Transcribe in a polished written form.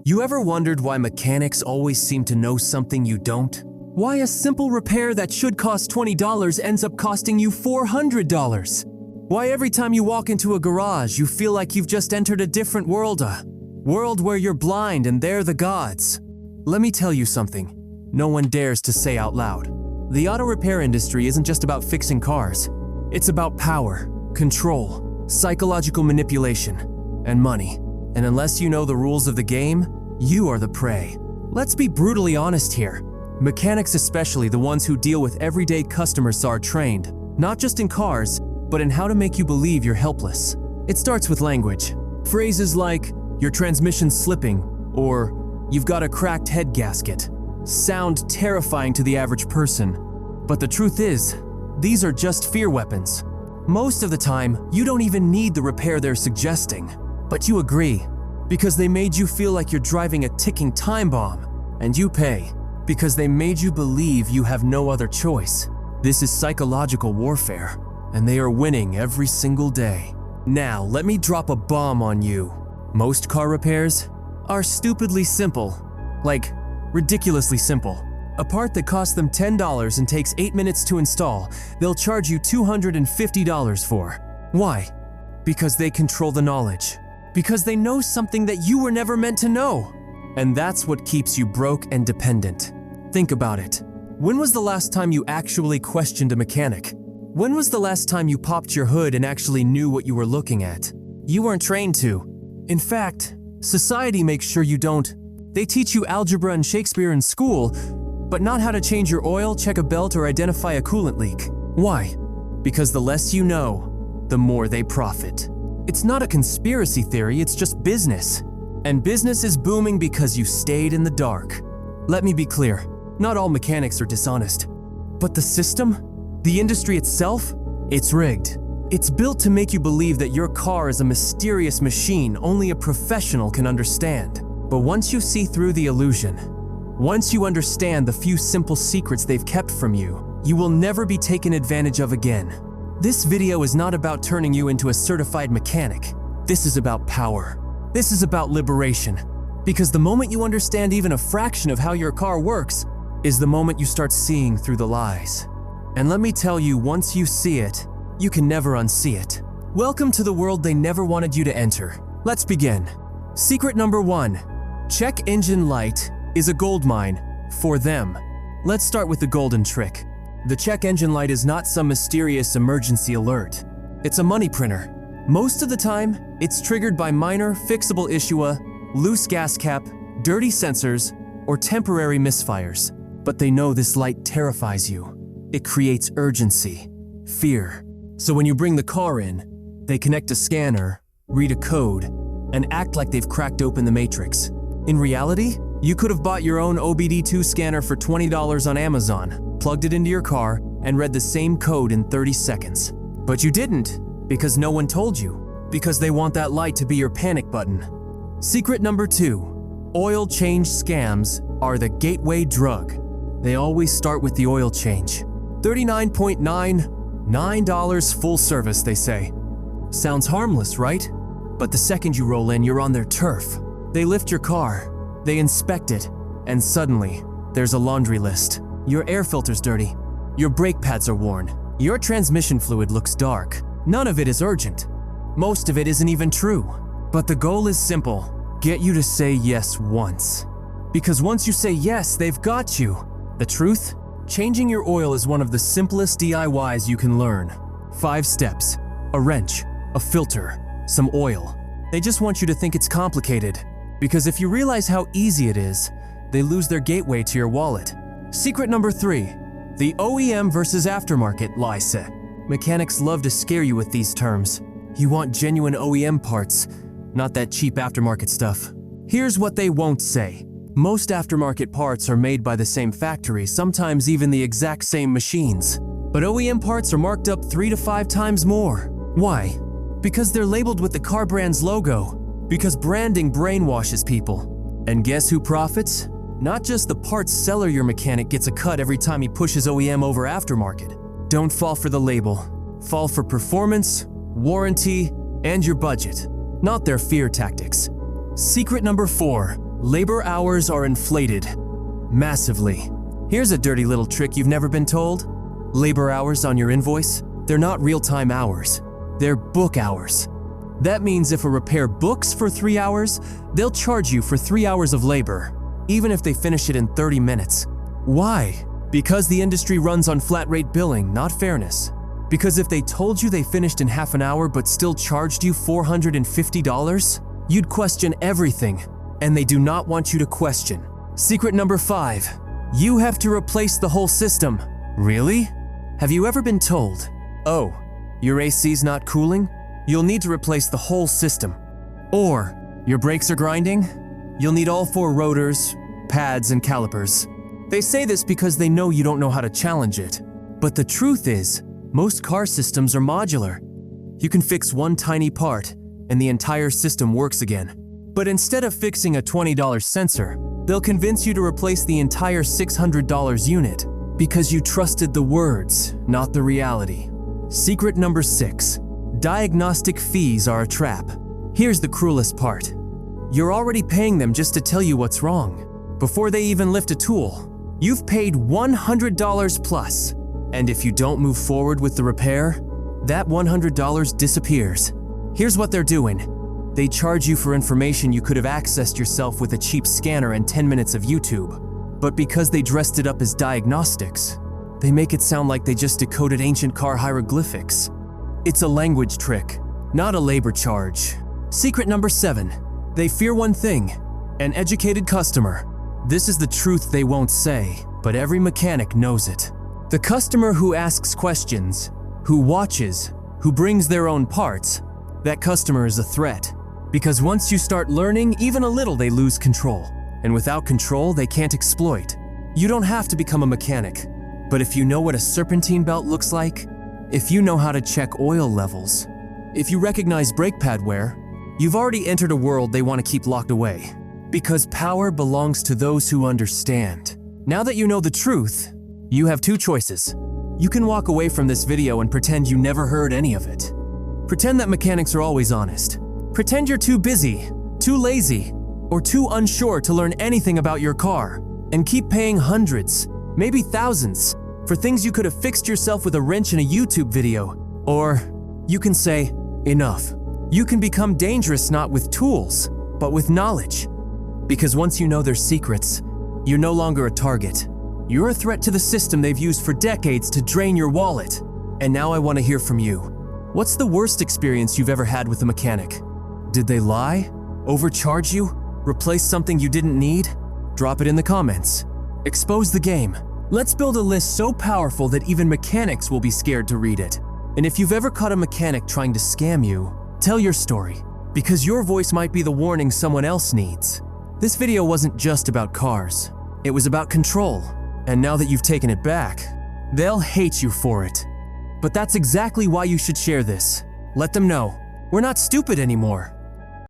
You ever wondered why mechanics always seem to know something you don't? Why a simple repair that should cost $20 ends up costing you $400? Why every time you walk into a garage you feel like you've just entered a different world, a world where you're blind and they're the gods? Let me tell you something no one dares to say out loud. The auto repair industry isn't just about fixing cars. It's about power, control, psychological manipulation, and money. And unless you know the rules of the game, you are the prey. Let's be brutally honest here. Mechanics, especially the ones who deal with everyday customers, are trained, not just in cars, but in how to make you believe you're helpless. It starts with language. Phrases like, your transmission's slipping, or you've got a cracked head gasket, sound terrifying to the average person. But the truth is, these are just fear weapons. Most of the time, you don't even need the repair they're suggesting. But you agree, because they made you feel like you're driving a ticking time bomb. And you pay, because they made you believe you have no other choice. This is psychological warfare, and they are winning every single day. Now, let me drop a bomb on you. Most car repairs are stupidly simple, like ridiculously simple. A part that costs them $10 and takes 8 minutes to install, they'll charge you $250 for. Why? Because they control the knowledge. Because they know something that you were never meant to know. And that's what keeps you broke and dependent. Think about it. When was the last time you actually questioned a mechanic? When was the last time you popped your hood and actually knew what you were looking at? You weren't trained to. In fact, society makes sure you don't. They teach you algebra and Shakespeare in school, but not how to change your oil, check a belt, or identify a coolant leak. Why? Because the less you know, the more they profit. It's not a conspiracy theory, it's just business. And business is booming because you stayed in the dark. Let me be clear, not all mechanics are dishonest. But the system, the industry itself, it's rigged. It's built to make you believe that your car is a mysterious machine only a professional can understand. But once you see through the illusion, once you understand the few simple secrets they've kept from you, you will never be taken advantage of again. This video is not about turning you into a certified mechanic. This is about power. This is about liberation. Because the moment you understand even a fraction of how your car works is the moment you start seeing through the lies. And let me tell you, once you see it, you can never unsee it. Welcome to the world they never wanted you to enter. Let's begin. Secret number 1. Check engine light is a gold mine for them. Let's start with the golden trick. The check engine light is not some mysterious emergency alert. It's a money printer. Most of the time, it's triggered by minor, fixable issue, loose gas cap, dirty sensors, or temporary misfires. But they know this light terrifies you. It creates urgency, fear. So when you bring the car in, they connect a scanner, read a code, and act like they've cracked open the matrix. In reality, you could have bought your own OBD2 scanner for $20 on Amazon, plugged it into your car, and read the same code in 30 seconds. But you didn't, because no one told you, because they want that light to be your panic button. Secret number 2. Oil change scams are the gateway drug. They always start with the oil change. $39.99 full service, they say. Sounds harmless, right? But the second you roll in, you're on their turf. They lift your car, they inspect it, and suddenly, there's a laundry list. Your air filter's dirty. Your brake pads are worn. Your transmission fluid looks dark. None of it is urgent. Most of it isn't even true. But the goal is simple. Get you to say yes once. Because once you say yes, they've got you. The truth? Changing your oil is one of the simplest DIYs you can learn. 5 steps. A wrench, a filter, some oil. They just want you to think it's complicated. Because if you realize how easy it is, they lose their gateway to your wallet. Secret number 3. The OEM versus aftermarket lie set. Mechanics love to scare you with these terms. You want genuine OEM parts, not that cheap aftermarket stuff. Here's what they won't say. Most aftermarket parts are made by the same factory, sometimes even the exact same machines. But OEM parts are marked up 3 to 5 times more. Why? Because they're labeled with the car brand's logo. Because branding brainwashes people. And guess who profits? Not just the parts seller. Your mechanic gets a cut every time he pushes OEM over aftermarket. Don't fall for the label. Fall for performance, warranty, and your budget, not their fear tactics. Secret number 4. Labor hours are inflated. Massively. Here's a dirty little trick you've never been told. Labor hours on your invoice, they're not real-time hours. They're book hours. That means if a repair books for 3 hours, they'll charge you for 3 hours of labor, even if they finish it in 30 minutes. Why? Because the industry runs on flat-rate billing, not fairness. Because if they told you they finished in half an hour but still charged you $450, you'd question everything, and they do not want you to question. Secret number 5. You have to replace the whole system. Really? Have you ever been told, oh, your AC's not cooling? You'll need to replace the whole system. Or, your brakes are grinding? You'll need all 4 rotors, pads, and calipers. They say this because they know you don't know how to challenge it. But the truth is, most car systems are modular. You can fix one tiny part, and the entire system works again. But instead of fixing a $20 sensor, they'll convince you to replace the entire $600 unit because you trusted the words, not the reality. Secret number 6. Diagnostic fees are a trap. Here's the cruelest part. You're already paying them just to tell you what's wrong. Before they even lift a tool, you've paid $100 plus. And if you don't move forward with the repair, that $100 disappears. Here's what they're doing. They charge you for information you could have accessed yourself with a cheap scanner and 10 minutes of YouTube. But because they dressed it up as diagnostics, they make it sound like they just decoded ancient car hieroglyphics. It's a language trick, not a labor charge. Secret number 7. They fear one thing, an educated customer. This is the truth they won't say, but every mechanic knows it. The customer who asks questions, who watches, who brings their own parts, that customer is a threat. Because once you start learning even a little, they lose control. And without control, they can't exploit. You don't have to become a mechanic. But if you know what a serpentine belt looks like, if you know how to check oil levels, if you recognize brake pad wear, you've already entered a world they want to keep locked away. Because power belongs to those who understand. Now that you know the truth, you have 2 choices. You can walk away from this video and pretend you never heard any of it. Pretend that mechanics are always honest. Pretend you're too busy, too lazy, or too unsure to learn anything about your car, and keep paying hundreds, maybe thousands, for things you could have fixed yourself with a wrench in a YouTube video. Or you can say, enough. You can become dangerous not with tools, but with knowledge. Because once you know their secrets, you're no longer a target. You're a threat to the system they've used for decades to drain your wallet. And now I want to hear from you. What's the worst experience you've ever had with a mechanic? Did they lie? Overcharge you? Replace something you didn't need? Drop it in the comments. Expose the game. Let's build a list so powerful that even mechanics will be scared to read it. And if you've ever caught a mechanic trying to scam you, tell your story, because your voice might be the warning someone else needs. This video wasn't just about cars. It was about control. And now that you've taken it back, they'll hate you for it. But that's exactly why you should share this. Let them know, we're not stupid anymore.